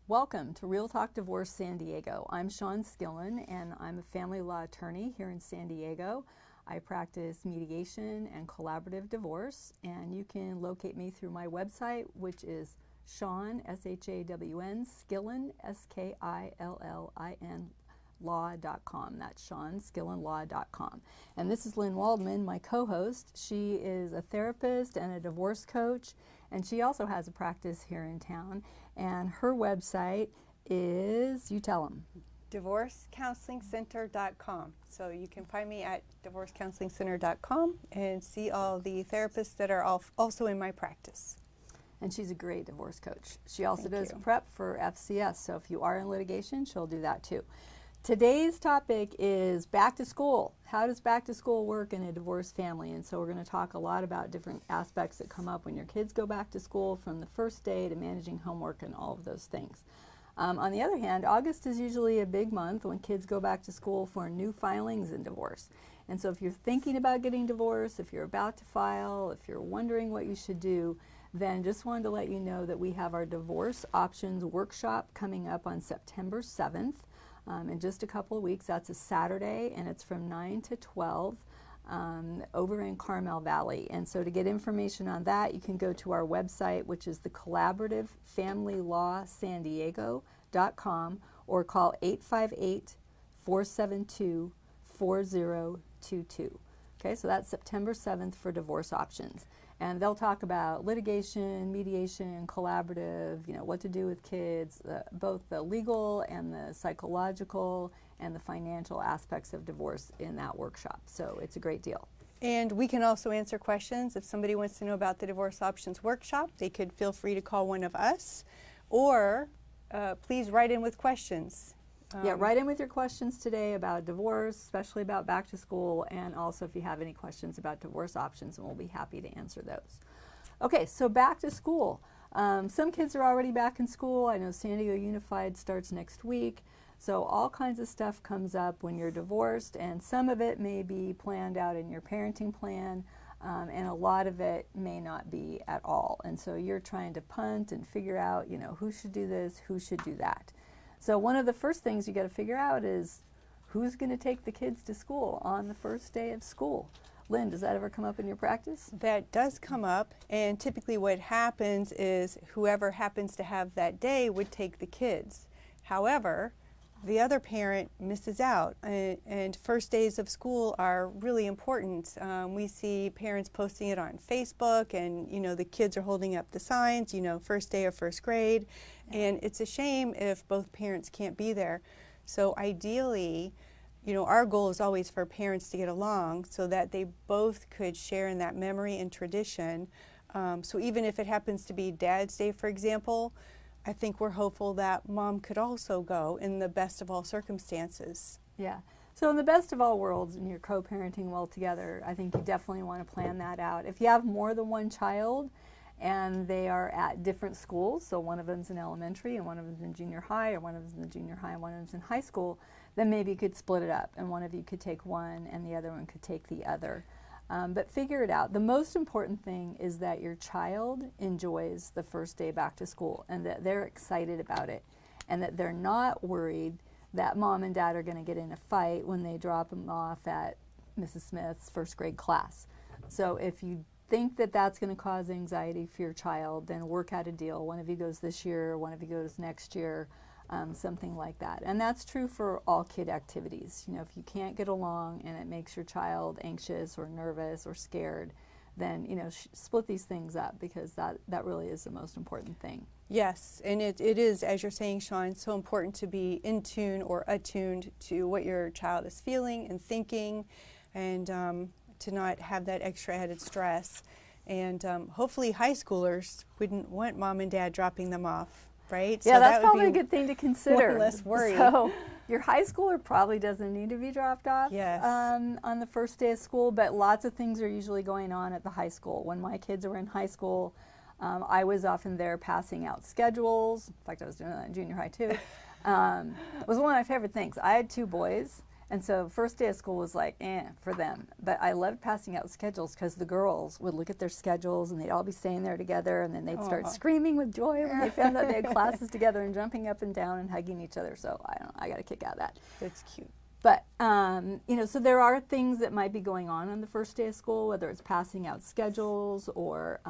Welcome to Real Talk Divorce San Diego. I'm Shawn Skillin, and I'm a family law attorney here in San Diego. I practice mediation and collaborative divorce, and you can locate me through my website, which is Shawn, S-H-A-W-N, Skillin, S-K-I-L-L-I-N, law.com. That's ShawnSkillinLaw.com. And this is Lynn Waldman, my co-host. She is a therapist and a divorce coach, and she also has a practice here in town. And her website is, you tell them. DivorceCounselingCenter.com. So you can find me at DivorceCounselingCenter.com and see all the therapists that are also in my practice. And she's a great divorce coach. She also Thank does you. prep for FCS, so if you are in litigation, she'll do that too. Today's topic is back to school. How does back to school work in a divorced family? And so we're going to talk a lot about different aspects that come up when your kids go back to school, from the first day to managing homework and all of those things. On the other hand, August is usually a big month when kids go back to school for new filings in divorce. And so if you're thinking about getting divorced, if you're about to file, if you're wondering what you should do, then just wanted to let you know that we have our divorce options workshop coming up on September 7th. In just a couple of weeks. That's a Saturday, and it's from 9 to 12 over in Carmel Valley. And so to get information on that, you can go to our website, which is the collaborativefamilylawsandiego.com, or call 858-472-4022. Okay, so that's September 7th for divorce options. And they'll talk about litigation, mediation, collaborative, what to do with kids, both the legal and the psychological and the financial aspects of divorce in that workshop. So it's a great deal. And we can also answer questions. If somebody wants to know about the Divorce Options Workshop, they could feel free to call one of us, or please write in with questions. Yeah, write in with your questions today about divorce, especially about back to school, and also if you have any questions about divorce options, and we'll be happy to answer those. Okay, so back to school. Some kids are already back in school. I know San Diego Unified starts next week. So all kinds of stuff comes up when you're divorced, and some of it may be planned out in your parenting plan, and a lot of it may not be at all. And so you're trying to punt and figure out, who should do this, who should do that. So one of the first things you got to figure out is who's going to take the kids to school on the first day of school. Lynn, does that ever come up in your practice? That does come up, and typically what happens is whoever happens to have that day would take the kids. However, the other parent misses out, and first days of school are really important. We see parents posting it on Facebook, and the kids are holding up the signs, first day of first grade, and it's a shame if both parents can't be there. So ideally, our goal is always for parents to get along so that they both could share in that memory and tradition. So even if it happens to be Dad's Day, for example, I think we're hopeful that Mom could also go in the best of all circumstances. Yeah. So in the best of all worlds, and you're co-parenting well together, I think you definitely want to plan that out. If you have more than one child and they are at different schools, so one of them's in elementary and one of them's in junior high, or one of them's in the junior high and one of them's in high school, then maybe you could split it up and one of you could take one and the other one could take the other. But figure it out. The most important thing is that your child enjoys the first day back to school and that they're excited about it, and that they're not worried that Mom and Dad are going to get in a fight when they drop them off at Mrs. Smith's first grade class. So if you think that that's going to cause anxiety for your child, then work out a deal. One of you goes this year, one of you goes next year. Something like that. And that's true for all kid activities. If you can't get along and it makes your child anxious or nervous or scared, then, split these things up, because that really is the most important thing. Yes, and it is, as you're saying, Shawn, so important to be in tune or attuned to what your child is feeling and thinking, and to not have that extra added stress. And hopefully high schoolers wouldn't want Mom and Dad dropping them off. Right? Yeah, so that's probably a good thing to consider. One less worry. So your high schooler probably doesn't need to be dropped off on the first day of school, but lots of things are usually going on at the high school. When my kids were in high school, I was often there passing out schedules. In fact, I was doing that in junior high too. It was one of my favorite things. I had two boys, And so first day of school was like, for them. But I loved passing out schedules because the girls would look at their schedules and they'd all be staying there together, and then they'd start screaming with joy when they found out they had classes together and jumping up and down and hugging each other. So I got a kick out of that. That's cute. But, so there are things that might be going on the first day of school, whether it's passing out schedules or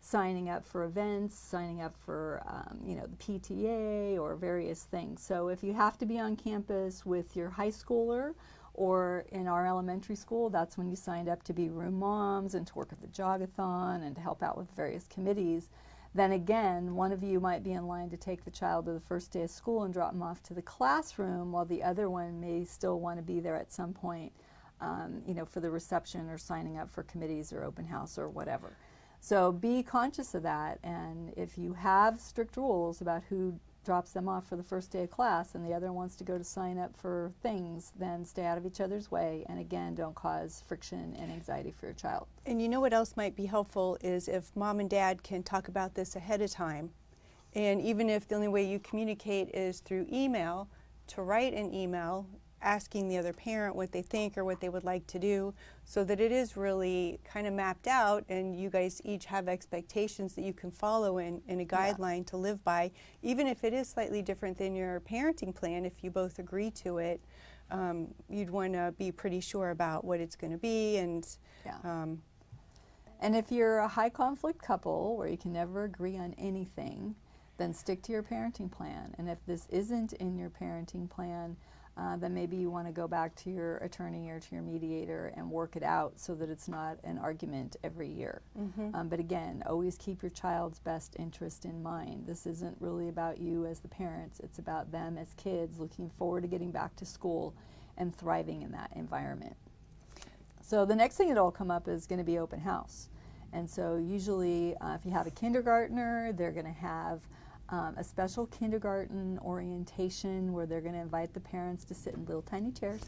signing up for events, signing up for, the PTA or various things. So if you have to be on campus with your high schooler, or in our elementary school, that's when you signed up to be room moms and to work at the jogathon and to help out with various committees. Then again, one of you might be in line to take the child to the first day of school and drop them off to the classroom, while the other one may still want to be there at some point, for the reception or signing up for committees or open house or whatever. So be conscious of that, and if you have strict rules about who drops them off for the first day of class and the other wants to go to sign up for things, then stay out of each other's way, and again, don't cause friction and anxiety for your child. And you know what else might be helpful is if mom and dad can talk about this ahead of time, and even if the only way you communicate is through email, to write an email asking the other parent what they think or what they would like to do, so that it is really kind of mapped out and you guys each have expectations that you can follow in a guideline to live by, even if it is slightly different than your parenting plan. If you both agree to it, you'd want to be pretty sure about what it's going to be. And and if you're a high conflict couple where you can never agree on anything, then stick to your parenting plan. And if this isn't in your parenting plan, then maybe you want to go back to your attorney or to your mediator and work it out so that it's not an argument every year. But again, always keep your child's best interest in mind. This isn't really about you as the parents, it's about them as kids looking forward to getting back to school and thriving in that environment. So the next thing that'll come up is going to be open house. And so usually if you have a kindergartner, they're going to have a special kindergarten orientation where they're going to invite the parents to sit in little tiny chairs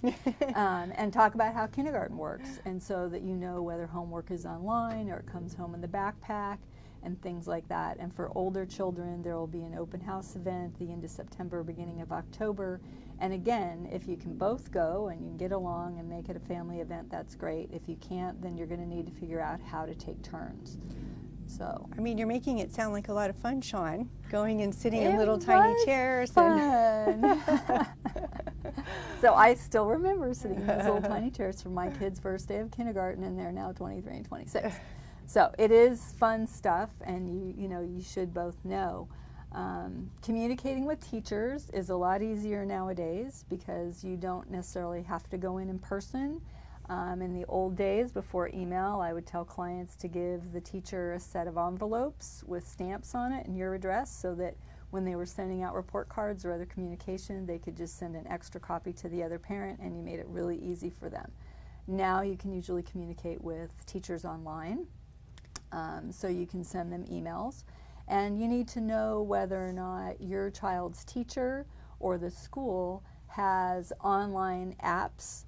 and talk about how kindergarten works, and so that you know whether homework is online or it comes home in the backpack and things like that. And for older children, there will be an open house event the end of September, beginning of October. And again, if you can both go and you can get along and make it a family event, that's great. If you can't, then you're going to need to figure out how to take turns. So, I mean, you're making it sound like a lot of fun, Shawn, going and sitting in little tiny chairs. Fun. So I still remember sitting in those little tiny chairs for my kids' first day of kindergarten, and they're now 23 and 26. So it is fun stuff, and you should both know. Communicating with teachers is a lot easier nowadays because you don't necessarily have to go in person. In the old days, before email, I would tell clients to give the teacher a set of envelopes with stamps on it and your address, so that when they were sending out report cards or other communication, they could just send an extra copy to the other parent, and you made it really easy for them. Now you can usually communicate with teachers online, so you can send them emails. And you need to know whether or not your child's teacher or the school has online apps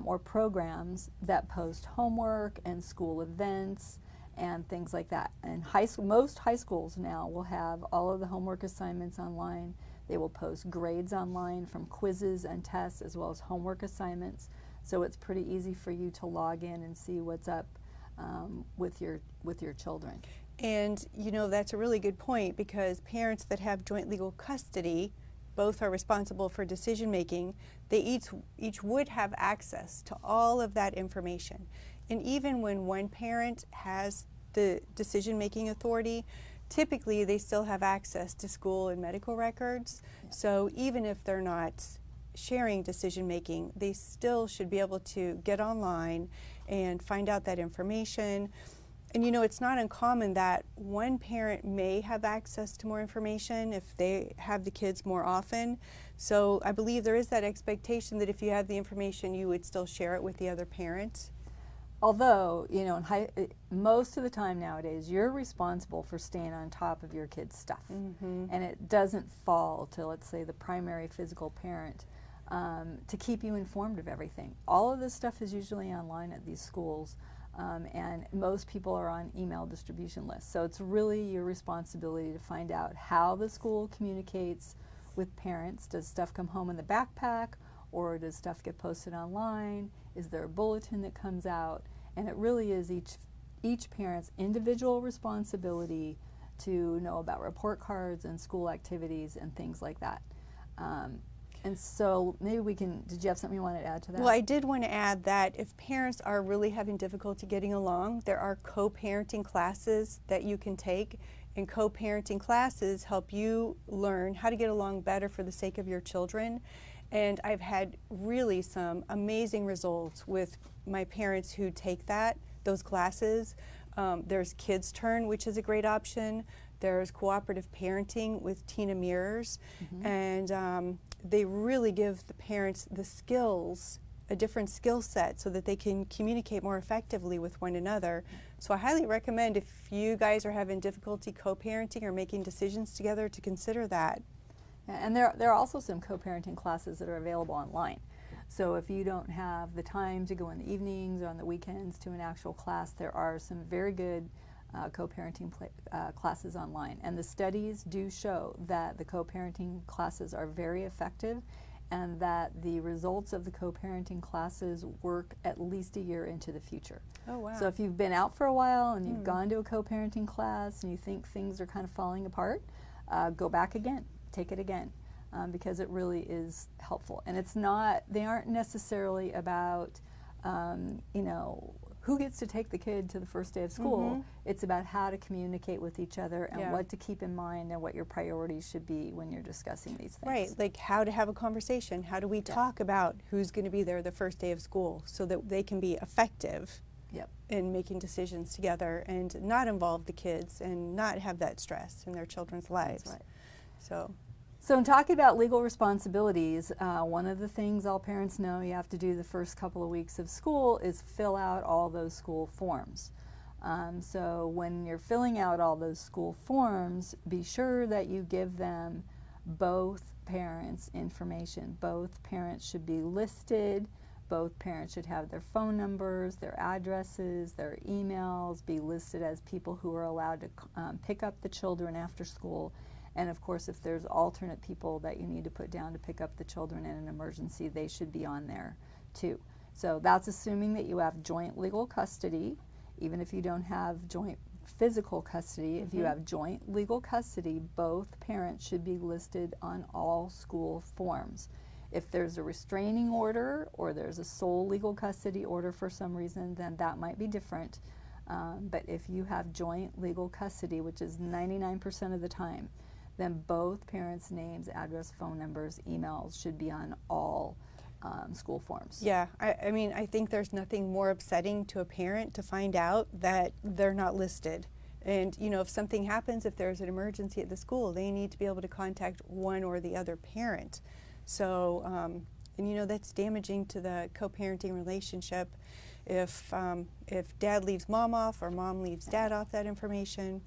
or programs that post homework and school events and things like that. And most high schools now will have all of the homework assignments online. They will post grades online from quizzes and tests, as well as homework assignments. So it's pretty easy for you to log in and see what's up with your children. And that's a really good point, because parents that have joint legal custody both are responsible for decision making. They each would have access to all of that information. And even when one parent has the decision making authority, typically they still have access to school and medical records. So even if they're not sharing decision making, they still should be able to get online and find out that information. And it's not uncommon that one parent may have access to more information if they have the kids more often. So I believe there is that expectation that if you have the information, you would still share it with the other parents. Although, most of the time nowadays, you're responsible for staying on top of your kids' stuff. And it doesn't fall to, let's say, the primary physical parent to keep you informed of everything. All of this stuff is usually online at these schools. And most people are on email distribution lists. So it's really your responsibility to find out how the school communicates with parents. Does stuff come home in the backpack, or does stuff get posted online? Is there a bulletin that comes out? And it really is each parent's individual responsibility to know about report cards and school activities and things like that. And so maybe we can, did you have something you wanted to add to that? Well, I did want to add that if parents are really having difficulty getting along, there are co-parenting classes that you can take, and co-parenting classes help you learn how to get along better for the sake of your children. And I've had really some amazing results with my parents who take those classes. There's Kids Turn, which is a great option. There's cooperative parenting with Tina Mears, and they really give the parents the skills, a different skill set, so that they can communicate more effectively with one another. So I highly recommend, if you guys are having difficulty co-parenting or making decisions together, to consider that. And there are also some co-parenting classes that are available online. So if you don't have the time to go in the evenings or on the weekends to an actual class, there are some very good co-parenting classes online. And the studies do show that the co-parenting classes are very effective, and that the results of the co-parenting classes work at least a year into the future. Oh, wow. So if you've been out for a while and you've gone to a co-parenting class and you think things are kind of falling apart, go back again, take it again, because it really is helpful. And it's not, they aren't necessarily about, you know, who gets to take the kid to the first day of school. It's about how to communicate with each other and what to keep in mind and what your priorities should be when you're discussing these things. Right, like how to have a conversation. How do we talk about who's going to be there the first day of school so that they can be effective in making decisions together and not involve the kids and not have that stress in their children's lives. That's right. So in talking about legal responsibilities, one of the things all parents know you have to do the first couple of weeks of school is fill out all those school forms. So when you're filling out all those school forms, be sure that you give them both parents' information. Both parents should be listed. Both parents should have their phone numbers, their addresses, their emails, be listed as people who are allowed to pick up the children after school. And of course, if there's alternate people that you need to put down to pick up the children in an emergency, they should be on there too. So that's assuming that you have joint legal custody. Even if you don't have joint physical custody, if you have joint legal custody, both parents should be listed on all school forms. If there's a restraining order or there's a sole legal custody order for some reason, then that might be different. But if you have joint legal custody, which is 99% of the time, then both parents' names, address, phone numbers, emails should be on all school forms. yeah, I mean, I think there's nothing more upsetting to a parent to find out that they're not listed. And, you know, if something happens, if there's an emergency at the school, they need to be able to contact one or the other parent. So, and you know, that's damaging to the co-parenting relationship. If dad leaves mom off or mom leaves dad off that information.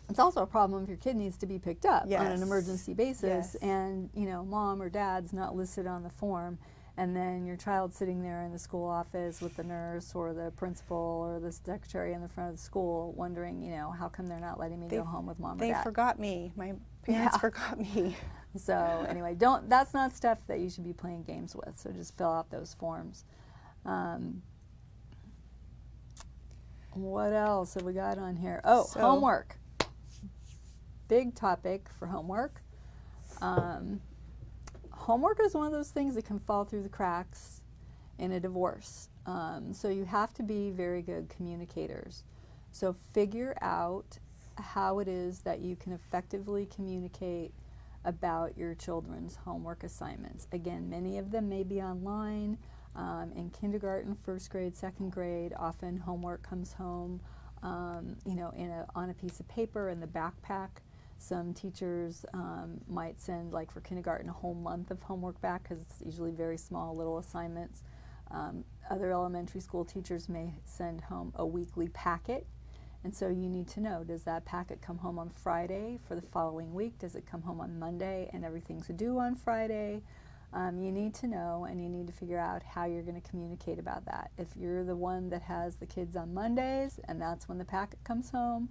It's also a problem if your kid needs to be picked up on an Yes. emergency basis, and you know, mom or dad's not listed on the form, and then your child's sitting there in the school office with the nurse or the principal or the secretary in the front of the school wondering, you know, how come they're not letting me go home with mom or They dad? forgot me. My parents forgot me. So anyway, that's not stuff that you should be playing games with, so just fill out those forms. What else have we got on here? Oh, So- homework. Big topic for homework. Homework is one of those things that can fall through the cracks in a divorce. So you have to be very good communicators. So figure out how it is that you can effectively communicate about your children's homework assignments. Again, many of them may be online. In kindergarten, first grade, second grade, often homework comes home, you know, on a piece of paper in the backpack. Some teachers might send, like for kindergarten, a whole month of homework back because it's usually very small little assignments. Other elementary school teachers may send home a weekly packet. And so you need to know, does that packet come home on Friday for the following week? Does it come home on Monday and everything's due on Friday? You need to know, and you need to figure out how you're going to communicate about that. If you're the one that has the kids on Mondays and that's when the packet comes home,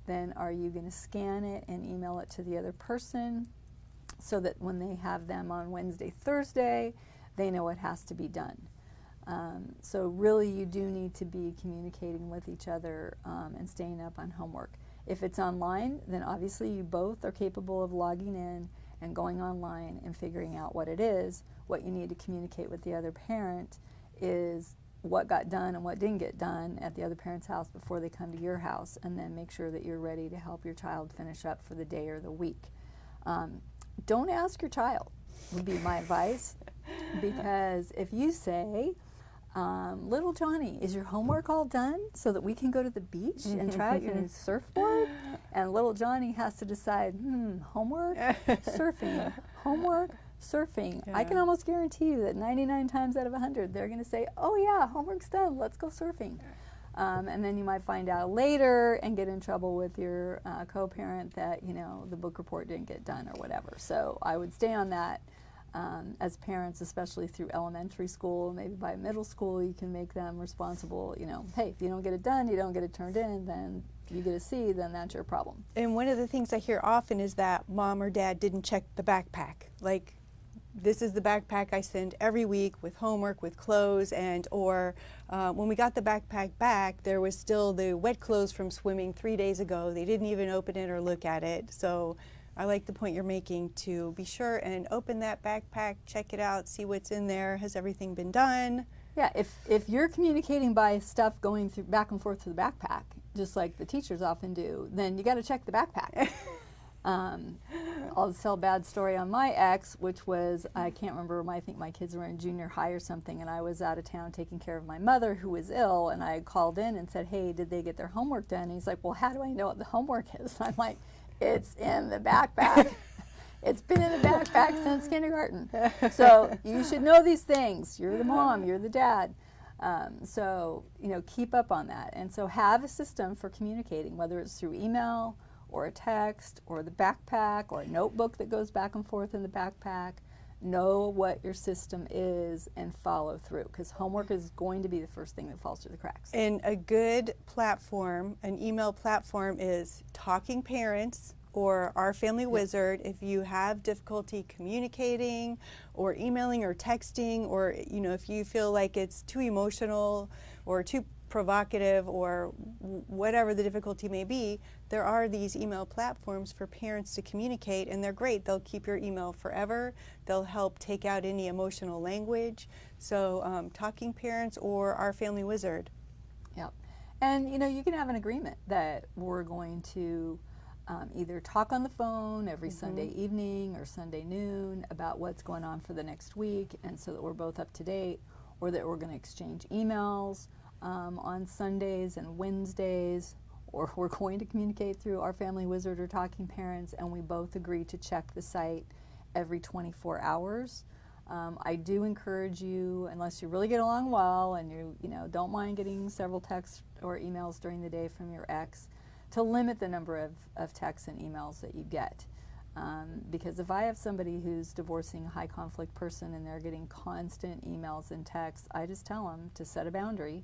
then are you going to scan it and email it to the other person so that when they have them on Wednesday, Thursday, they know what has to be done. So really you do need to be communicating with each other and staying up on homework. If it's online, then obviously you both are capable of logging in and going online and figuring out what it is. What you need to communicate with the other parent is what got done and what didn't get done at the other parent's house before they come to your house, and then make sure that you're ready to help your child finish up for the day or the week. Don't ask your child, would be my advice, because if you say, little Johnny, is your homework all done so that we can go to the beach and try out your new surfboard? And little Johnny has to decide, homework, surfing, homework, surfing. Yeah. I can almost guarantee you that 99 times out of 100, they're going to say, oh yeah, homework's done, let's go surfing. And then you might find out later and get in trouble with your co-parent that, you know, the book report didn't get done or whatever. So I would stay on that. As parents, especially through elementary school, maybe by middle school, you can make them responsible. You know, hey, if you don't get it done, you don't get it turned in, then you get a C, then that's your problem. And one of the things I hear often is that mom or dad didn't check the backpack. Like, this is the backpack I send every week with homework, with clothes, and or when we got the backpack back, there was still the wet clothes from swimming 3 days ago. They didn't even open it or look at it. So I like the point you're making to be sure and open that backpack, check it out, see what's in there. Has everything been done? Yeah, if you're communicating by stuff going through back and forth to the backpack, just like the teachers often do, then you got to check the backpack. I'll tell a bad story on my ex, which was, I can't remember, I think my kids were in junior high or something, and I was out of town taking care of my mother who was ill, and I called in and said, hey, did they get their homework done? And he's like, well, how do I know what the homework is? I'm like, it's in the backpack. It's been in the backpack since kindergarten. So you should know these things. You're the mom, you're the dad. So, you know, keep up on that. And so have a system for communicating, whether it's through email or a text or the backpack or a notebook that goes back and forth in the backpack. Know what your system is and follow through, because homework is going to be the first thing that falls through the cracks. And a good platform, an email platform, is Talking Parents or Our Family Wizard. If you have difficulty communicating or emailing or texting, or you know, if you feel like it's too emotional or too provocative or whatever the difficulty may be, there are these email platforms for parents to communicate, and they're great. They'll keep your email forever. They'll help take out any emotional language. So Talking Parents or Our Family Wizard. Yep. And you know, you can have an agreement that we're going to either talk on the phone every Sunday evening or Sunday noon about what's going on for the next week, and so that we're both up to date, or that we're going to exchange emails on Sundays and Wednesdays, or we're going to communicate through Our Family Wizard or Talking Parents, and we both agree to check the site every 24 hours. I do encourage you, unless you really get along well and you know, don't mind getting several texts or emails during the day from your ex, to limit the number of texts and emails that you get. Because if I have somebody who's divorcing a high conflict person and they're getting constant emails and texts, I just tell them to set a boundary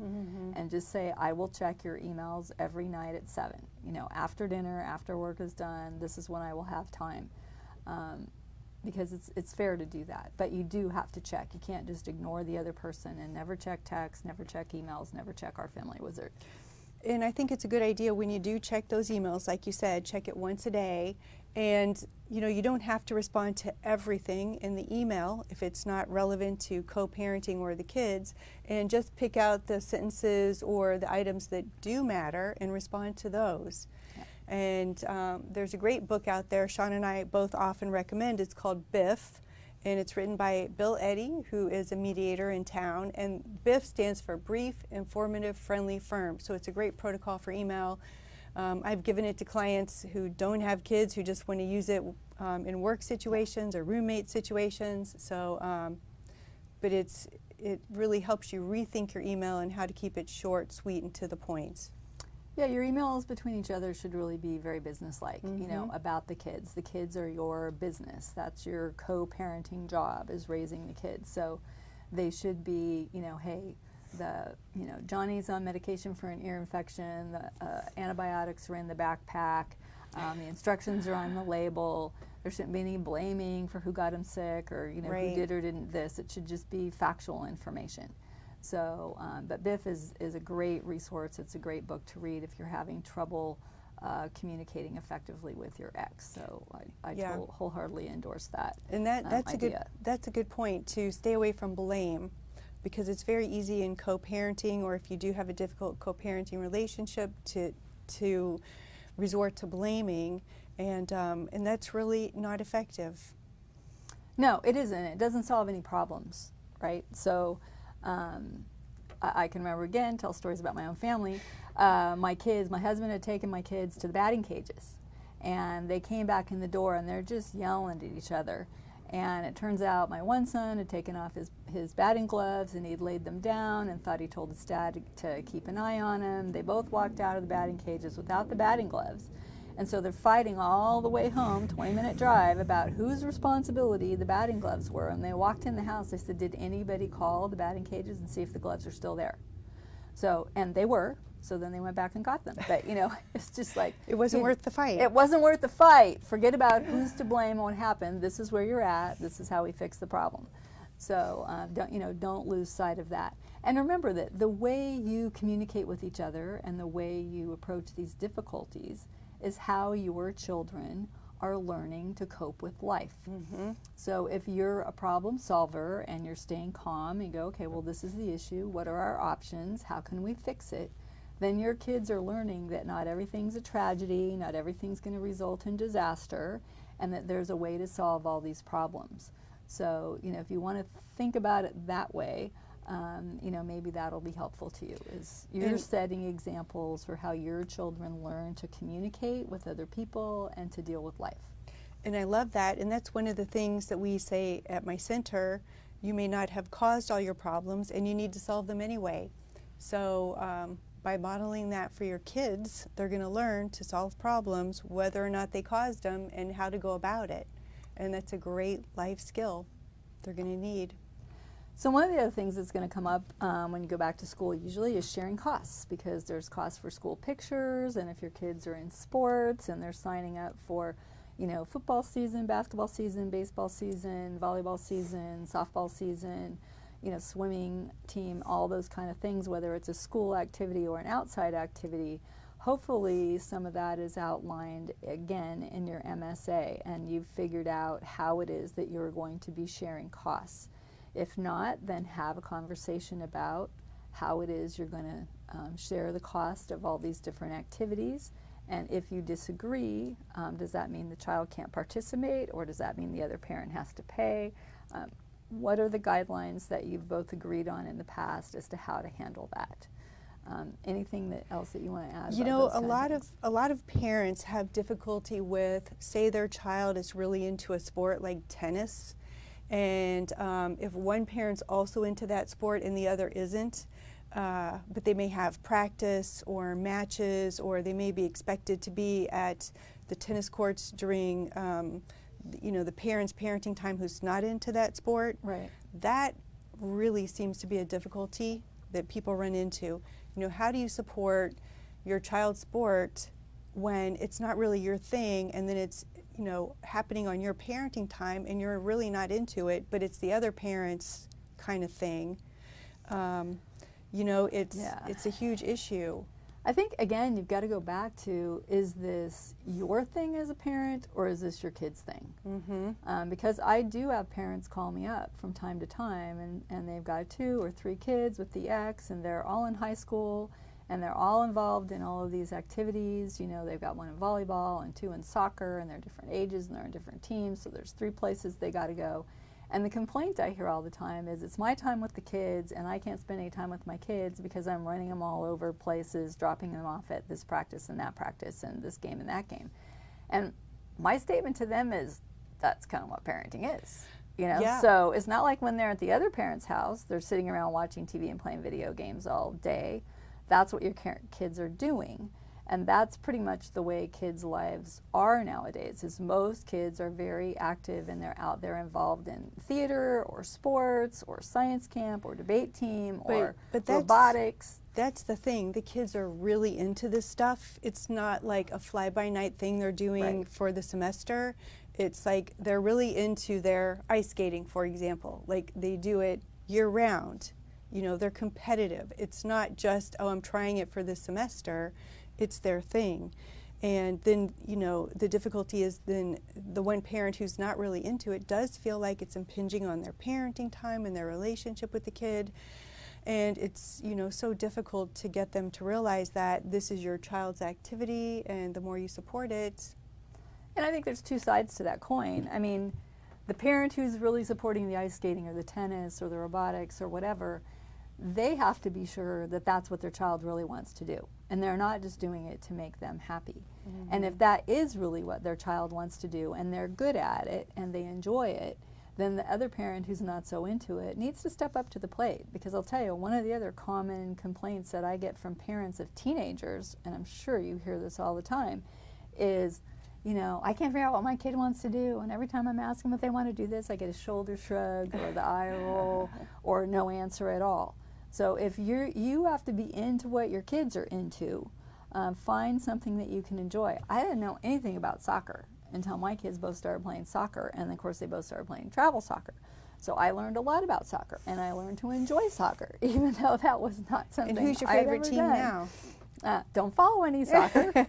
and just say, I will check your emails every night at 7. You know, after dinner, after work is done, this is when I will have time. Because it's fair to do that. But you do have to check. You can't just ignore the other person and never check texts, never check emails, never check Our Family Wizard. And I think it's a good idea when you do check those emails, like you said, check it once a day. And you know, you don't have to respond to everything in the email if it's not relevant to co-parenting or the kids, and just pick out the sentences or the items that do matter and respond to those. Yeah. And there's a great book out there Shawn and I both often recommend. It's called BIF, and it's written by Bill Eddy, who is a mediator in town. And BIF stands for Brief, Informative, Friendly, Firm. So it's a great protocol for email. I've given it to clients who don't have kids, who just want to use it in work situations or roommate situations. So, but it really helps you rethink your email and how to keep it short, sweet, and to the point. Yeah, your emails between each other should really be very business-like, you know, about the kids. The kids are your business. That's your co-parenting job, is raising the kids. So they should be, you know, hey, Johnny's on medication for an ear infection, the antibiotics are in the backpack, the instructions are on the label. There shouldn't be any blaming for who got them sick or, you know, Right. who did or didn't this. It should just be factual information. So, but BIF is a great resource. It's a great book to read if you're having trouble communicating effectively with your ex. So I Yeah. wholeheartedly endorse that. And that's idea. a good point, to stay away from blame, because it's very easy in co-parenting, or if you do have a difficult co-parenting relationship, to resort to blaming, and that's really not effective. No, it isn't. It doesn't solve any problems, right? So I can remember, again, tell stories about my own family. My husband had taken my kids to the batting cages, and they came back in the door and they're just yelling at each other. And it turns out my one son had taken off his batting gloves and he'd laid them down and thought he told his dad to keep an eye on him. They both walked out of the batting cages without the batting gloves. And so they're fighting all the way home, 20-minute drive, about whose responsibility the batting gloves were. And they walked in the house, they said, did anybody call the batting cages and see if the gloves are still there? So, and they were. So then they went back and got them. But, you know, it's just like... It wasn't worth the fight. It wasn't worth the fight. Forget about who's to blame and what happened. This is where you're at. This is how we fix the problem. So don't lose sight of that. And remember that the way you communicate with each other and the way you approach these difficulties is how your children are learning to cope with life. Mm-hmm. So if you're a problem solver and you're staying calm and you go, okay, well, this is the issue. What are our options? How can we fix it? Then your kids are learning that not everything's a tragedy, not everything's going to result in disaster, and that there's a way to solve all these problems. So, you know, if you want to think about it that way, you know, maybe that'll be helpful to you, is you're setting examples for how your children learn to communicate with other people and to deal with life. And I love that, and that's one of the things that we say at my center. You may not have caused all your problems, and you need to solve them anyway. So by modeling that for your kids, they're going to learn to solve problems, whether or not they caused them, and how to go about it. And that's a great life skill they're going to need. So one of the other things that's going to come up when you go back to school usually is sharing costs, because there's costs for school pictures, and if your kids are in sports and they're signing up for, you know, football season, basketball season, baseball season, volleyball season, softball season, you know, swimming team, all those kind of things, whether it's a school activity or an outside activity, hopefully some of that is outlined again in your MSA and you've figured out how it is that you're going to be sharing costs. If not, then have a conversation about how it is you're going to share the cost of all these different activities. And if you disagree, does that mean the child can't participate, or does that mean the other parent has to pay? What are the guidelines that you've both agreed on in the past as to how to handle that? Anything else that you want to add? You know, a lot of parents have difficulty with, say their child is really into a sport like tennis, and if one parent's also into that sport and the other isn't, but they may have practice or matches, or they may be expected to be at the tennis courts during you know, the parent's parenting time who's not into that sport. Right. That really seems to be a difficulty that people run into. You know, how do you support your child's sport when it's not really your thing, and then it's, you know, happening on your parenting time and you're really not into it, but it's the other parent's kind of thing. You know, it's a huge issue. I think, again, you've got to go back to, is this your thing as a parent, or is this your kid's thing? Mm-hmm. Because I do have parents call me up from time to time, and they've got 2 or 3 kids with the ex, and they're all in high school, and they're all involved in all of these activities. You know, they've got 1 in volleyball and 2 in soccer, and they're different ages, and they're in different teams, so there's 3 places they got to go. And the complaint I hear all the time is, it's my time with the kids, and I can't spend any time with my kids because I'm running them all over places, dropping them off at this practice and that practice and this game and that game. And my statement to them is, that's kind of what parenting is. You know? Yeah. So it's not like when they're at the other parent's house, they're sitting around watching TV and playing video games all day. That's what your kids are doing. And that's pretty much the way kids' lives are nowadays, is most kids are very active and they're out there involved in theater or sports or science camp or debate team or robotics. That's the thing. The kids are really into this stuff. It's not like a fly-by-night thing they're doing for the semester. It's like they're really into their ice skating, for example. Like they do it year round. You know, they're competitive. It's not just, oh, I'm trying it for this semester. It's their thing. And then, you know, the difficulty is then the one parent who's not really into it does feel like it's impinging on their parenting time and their relationship with the kid. And it's, you know, so difficult to get them to realize that this is your child's activity, and the more you support it. And I think there's two sides to that coin. I mean, the parent who's really supporting the ice skating or the tennis or the robotics or whatever, they have to be sure that that's what their child really wants to do. And they're not just doing it to make them happy. Mm-hmm. And if that is really what their child wants to do and they're good at it and they enjoy it, then the other parent who's not so into it needs to step up to the plate. Because I'll tell you, one of the other common complaints that I get from parents of teenagers, and I'm sure you hear this all the time, is, you know, I can't figure out what my kid wants to do, and every time I'm asking them if they want to do this, I get a shoulder shrug or the eye roll or no answer at all. So if you have to be into what your kids are into, find something that you can enjoy. I didn't know anything about soccer until my kids both started playing soccer, and of course they both started playing travel soccer. So I learned a lot about soccer, and I learned to enjoy soccer, even though that was not something And who's your I'd favorite ever team done. now? Don't follow any soccer.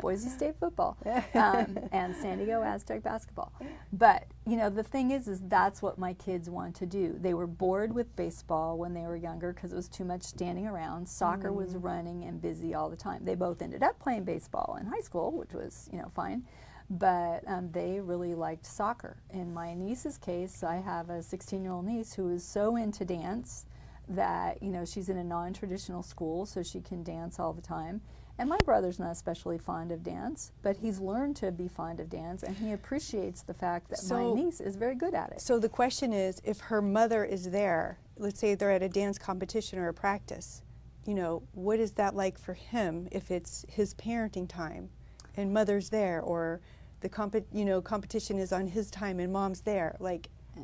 Boise State football and San Diego Aztec basketball. But, you know, the thing is that's what my kids want to do. They were bored with baseball when they were younger because it was too much standing around. Soccer was running and busy all the time. They both ended up playing baseball in high school, which was, you know, fine. But they really liked soccer. In my niece's case, I have a 16-year-old niece who is so into dance that, you know, she's in a non-traditional school, so she can dance all the time. And my brother's not especially fond of dance, but he's learned to be fond of dance, and he appreciates the fact that my niece is very good at it. So the question is, if her mother is there, let's say they're at a dance competition or a practice, you know, what is that like for him if it's his parenting time and mother's there, or the competition is on his time and mom's there? Like, yeah.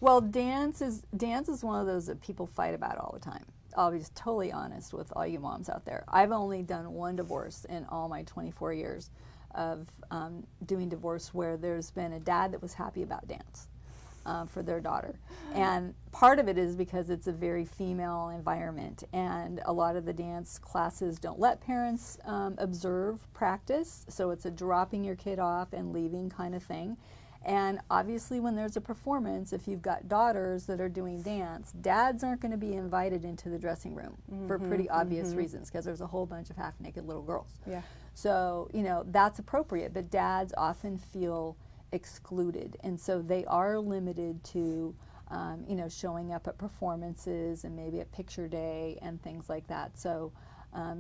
Well, dance is one of those that people fight about all the time. I'll be just totally honest with all you moms out there. I've only done one divorce in all my 24 years of doing divorce where there's been a dad that was happy about dance for their daughter. And part of it is because it's a very female environment, and a lot of the dance classes don't let parents observe practice, so it's a dropping your kid off and leaving kind of thing. And obviously when there's a performance, if you've got daughters that are doing dance, dads aren't going to be invited into the dressing room for pretty obvious reasons, because there's a whole bunch of half-naked little girls. Yeah. So, you know, that's appropriate, but dads often feel excluded, and so they are limited to, you know, showing up at performances and maybe at picture day and things like that. So,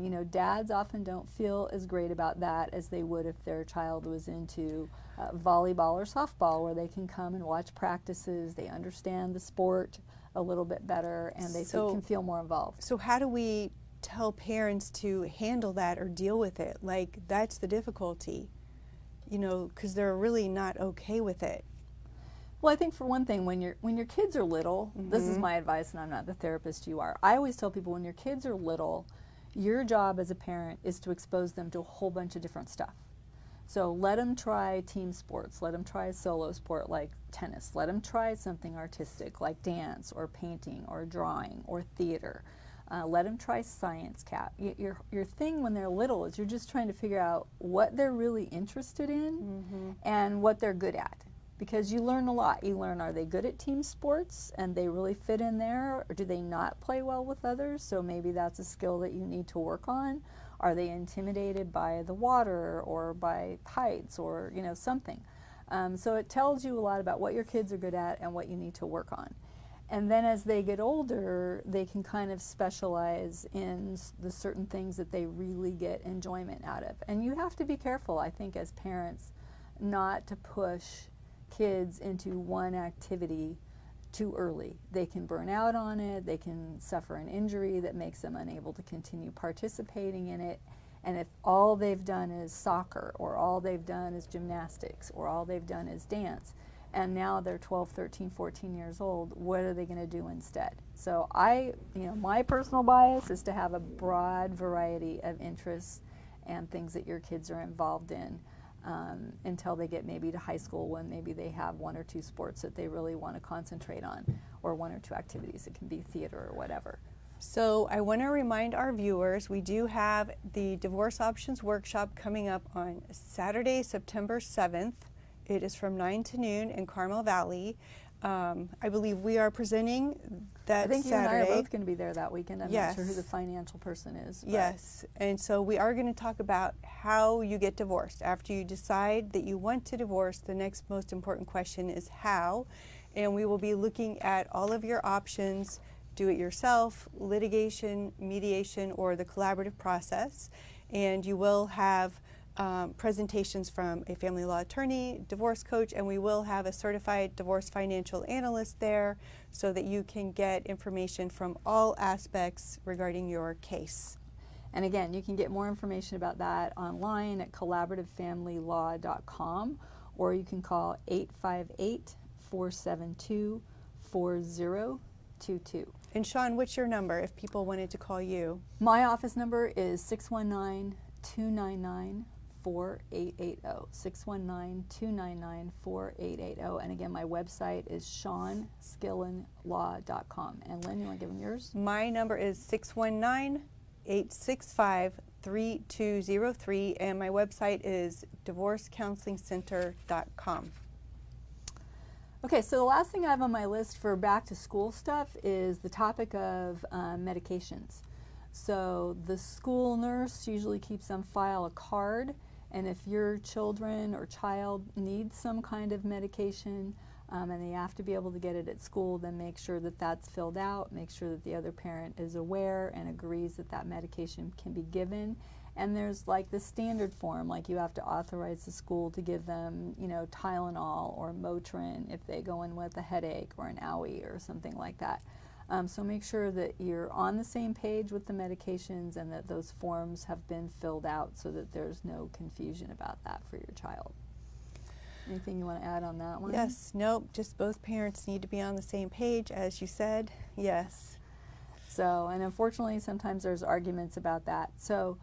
you know, dads often don't feel as great about that as they would if their child was into volleyball or softball, where they can come and watch practices, they understand the sport a little bit better, and they can feel more involved. So how do we tell parents to handle that or deal with it? Like, that's the difficulty, you know, because they're really not okay with it. Well, I think for one thing, when your kids are little, this is my advice, and I'm not the therapist you are. I always tell people when your kids are little, your job as a parent is to expose them to a whole bunch of different stuff. So let them try team sports, let them try a solo sport like tennis, let them try something artistic like dance or painting or drawing or theater. Let them try science cap. Your thing when they're little is you're just trying to figure out what they're really interested in and what they're good at. Because you learn a lot. You learn, are they good at team sports and they really fit in there, or do they not play well with others? So maybe that's a skill that you need to work on. Are they intimidated by the water or by heights or, you know, something? So it tells you a lot about what your kids are good at and what you need to work on. And then as they get older, they can kind of specialize in the certain things that they really get enjoyment out of. And you have to be careful, I think, as parents, not to push kids into one activity too early. They can burn out on it, they can suffer an injury that makes them unable to continue participating in it. And if all they've done is soccer, or all they've done is gymnastics, or all they've done is dance, and now they're 12, 13, 14 years old, what are they going to do instead? So my personal bias is to have a broad variety of interests and things that your kids are involved in. until they get maybe to high school, when maybe they have 1 or 2 sports that they really want to concentrate on, or 1 or 2 activities. It can be theater or whatever. So I want to remind our viewers, we do have the Divorce Options Workshop coming up on Saturday, September 7th. It is from 9 to noon in Carmel Valley. I believe we are presenting that I think Saturday. you and I are both going to be there that weekend. I'm Yes. not sure who the financial person is. But Yes, and so we are going to talk about how you get divorced. After you decide that you want to divorce, the next most important question is how. And we will be looking at all of your options: do it yourself, litigation, mediation, or the collaborative process. And you will have presentations from a family law attorney, divorce coach, and we will have a certified divorce financial analyst there so that you can get information from all aspects regarding your case. And again, you can get more information about that online at collaborativefamilylaw.com, or you can call 858-472-4022. And Shawn, what's your number if people wanted to call you? My office number is 619-299-4880, 619-299-4880. And again, my website is ShawnSkillinLaw.com. And Lynn, you want to give them yours? My number is 619-865-3203, and my website is divorcecounselingcenter.com. Okay, so the last thing I have on my list for back to school stuff is the topic of medications. So the school nurse usually keeps on file a card, and if your children or child needs some kind of medication and they have to be able to get it at school, then make sure that that's filled out, make sure that the other parent is aware and agrees that that medication can be given. And there's like the standard form, like you have to authorize the school to give them, you know, Tylenol or Motrin if they go in with a headache or an owie or something like that. So make sure that you're on the same page with the medications and that those forms have been filled out so that there's no confusion about that for your child. Anything you want to add on that one? Yes, nope, just both parents need to be on the same page, as you said. Yes. So, and unfortunately, sometimes there's arguments about that. So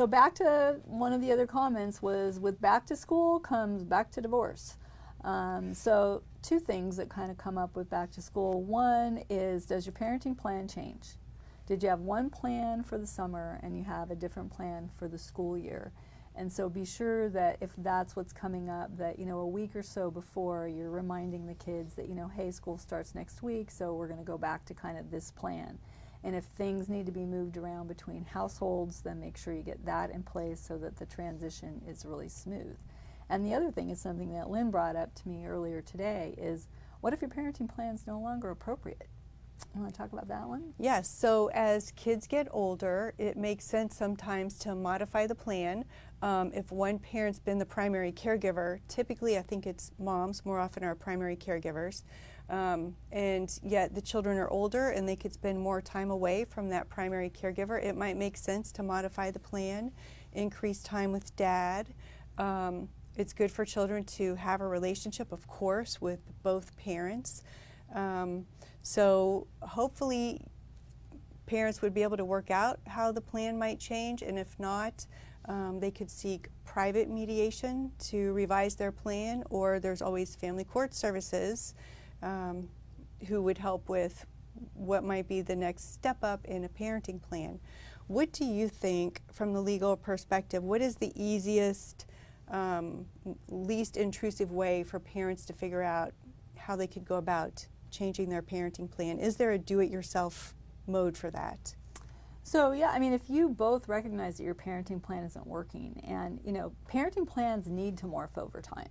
back to one of the other comments was, with back to school comes back to divorce. So 2 things that kind of come up with back to school. One is, does your parenting plan change? Did you have one plan for the summer and you have a different plan for the school year? And so be sure that if that's what's coming up, that, you know, a week or so before, you're reminding the kids that, you know, hey, school starts next week, so we're going to go back to kind of this plan. And if things need to be moved around between households, then make sure you get that in place so that the transition is really smooth. And the other thing is something that Lynn brought up to me earlier today is, what if your parenting plan is no longer appropriate? You want to talk about that one? Yes, so as kids get older, it makes sense sometimes to modify the plan. If one parent's been the primary caregiver, typically I think it's moms more often are primary caregivers, and yet the children are older and they could spend more time away from that primary caregiver, it might make sense to modify the plan, increase time with dad. It's good for children to have a relationship, of course, with both parents. So hopefully parents would be able to work out how the plan might change, and if not, they could seek private mediation to revise their plan, or there's always family court services who would help with what might be the next step up in a parenting plan. What do you think, from the legal perspective, what is the easiest, least intrusive way for parents to figure out how they could go about changing their parenting plan? Is there a do-it-yourself mode for that? So yeah, I mean, if you both recognize that your parenting plan isn't working, and you know, parenting plans need to morph over time.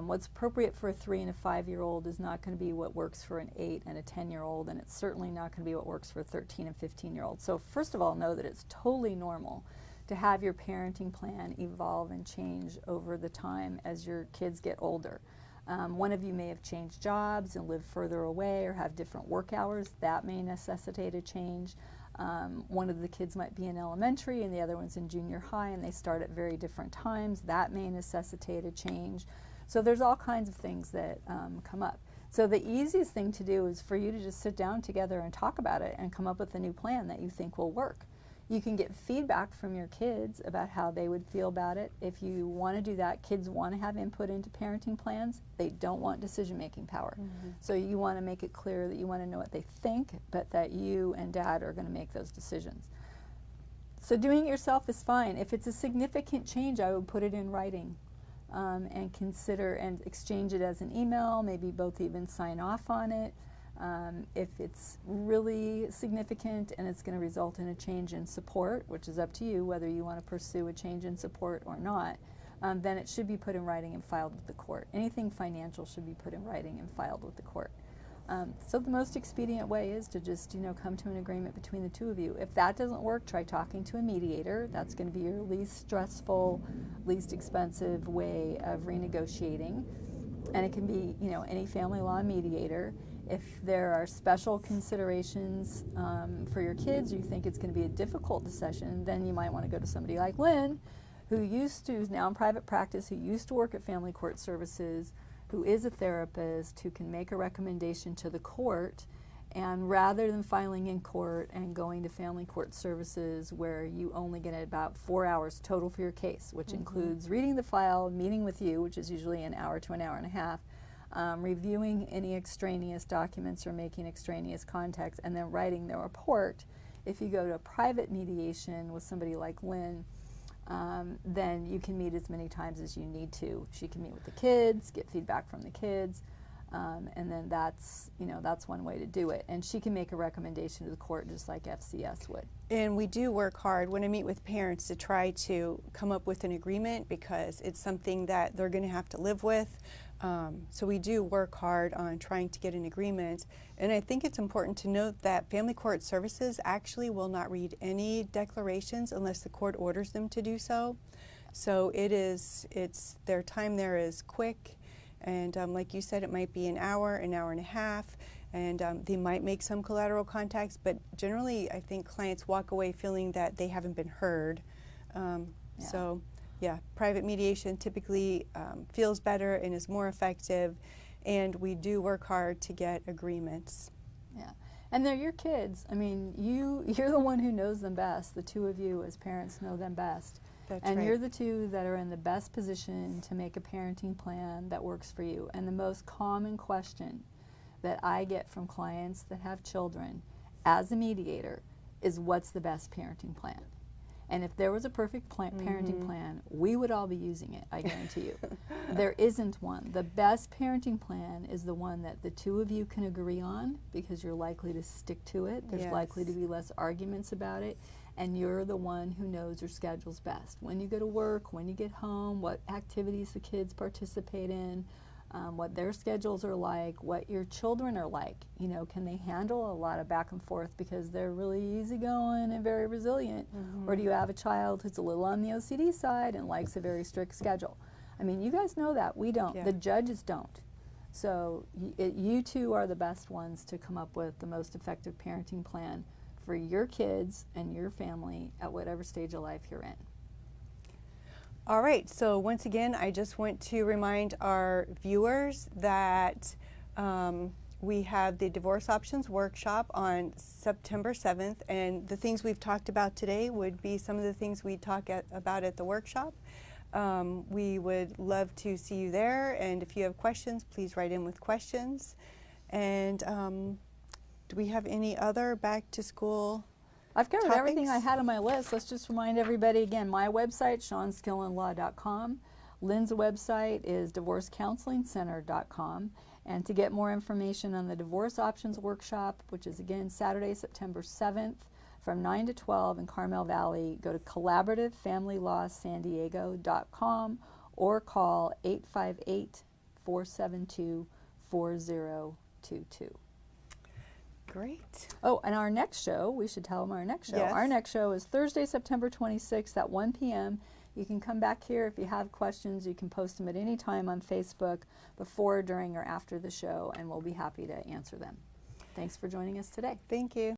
What's appropriate for a 3 and a 5-year-old is not going to be what works for an 8 and a 10-year-old, and it's certainly not going to be what works for a 13 and 15-year-old. So first of all, know that it's totally normal to have your parenting plan evolve and change over the time as your kids get older. One of you may have changed jobs and live further away or have different work hours. That may necessitate a change. One of the kids might be in elementary and the other one's in junior high and they start at very different times. That may necessitate a change. So there's all kinds of things that come up. So the easiest thing to do is for you to just sit down together and talk about it and come up with a new plan that you think will work. You can get feedback from your kids about how they would feel about it. If you want to do that, kids want to have input into parenting plans. They don't want decision-making power. So you want to make it clear that you want to know what they think, but that you and dad are going to make those decisions. So doing it yourself is fine. If it's a significant change, I would put it in writing and consider and exchange it as an email, maybe both even sign off on it. If it's really significant and it's going to result in a change in support, which is up to you whether you want to pursue a change in support or not, then it should be put in writing and filed with the court. Anything financial should be put in writing and filed with the court. So the most expedient way is to just, come to an agreement between the two of you. If that doesn't work, try talking to a mediator. That's going to be your least stressful, least expensive way of renegotiating. And it can be, any family law mediator. If there are special considerations for your kids, you think it's going to be a difficult decision, then you might want to go to somebody like Lynn, who's now in private practice, who used to work at Family Court Services, who is a therapist, who can make a recommendation to the court, and rather than filing in court and going to Family Court Services where you only get about 4 hours total for your case, which includes reading the file, meeting with you, which is usually an hour to an hour and a half, reviewing any extraneous documents or making extraneous contacts, and then writing the report. If you go to a private mediation with somebody like Lynn, then you can meet as many times as you need to. She can meet with the kids, get feedback from the kids, and then that's one way to do it. And she can make a recommendation to the court just like FCS would. And we do work hard when I meet with parents to try to come up with an agreement because it's something that they're going to have to live with. So we do work hard on trying to get an agreement. And I think it's important to note that Family Court Services actually will not read any declarations unless the court orders them to do so. So their time there is quick. And like you said, it might be an hour and a half. And they might make some collateral contacts, but generally I think clients walk away feeling that they haven't been heard. So yeah, private mediation typically feels better and is more effective, and we do work hard to get agreements. Yeah, and they're your kids. I mean, you're the one who knows them best. The two of you as parents know them best. That's and right. You're the two that are in the best position to make a parenting plan that works for you. And the most common question that I get from clients that have children as a mediator is, what's the best parenting plan? And if there was a perfect parenting plan, we would all be using it, I guarantee you. There isn't one. The best parenting plan is the one that the two of you can agree on, because you're likely to stick to it. There's likely to be less arguments about it. And you're the one who knows your schedules best. When you go to work, when you get home, what activities the kids participate in, what their schedules are like, what your children are like. Can they handle a lot of back and forth because they're really easygoing and very resilient? Or do you have a child who's a little on the OCD side and likes a very strict schedule? I mean, you guys know that. We don't. Yeah. The judges don't. So you two are the best ones to come up with the most effective parenting plan for your kids and your family at whatever stage of life you're in. All right, so once again, I just want to remind our viewers that we have the Divorce Options Workshop on September 7th, and the things we've talked about today would be some of the things we talk about at the workshop. We would love to see you there, and if you have questions, please write in with questions. And do we have any other back to school I've covered topics? everything I had on my list. Let's just remind everybody again, my website, ShawnSkillinLaw.com. Lynn's website is DivorceCounselingCenter.com. And to get more information on the Divorce Options Workshop, which is again Saturday, September 7th from 9 to 12 in Carmel Valley, go to collaborativefamilylawsandiego.com or call 858-472-4022. Great. Oh, and our next show, we should tell them our next show. Yes. Our next show is Thursday, September 26th at 1 p.m. You can come back here if you have questions. You can post them at any time on Facebook before, during, or after the show, and we'll be happy to answer them. Thanks for joining us today. Thank you.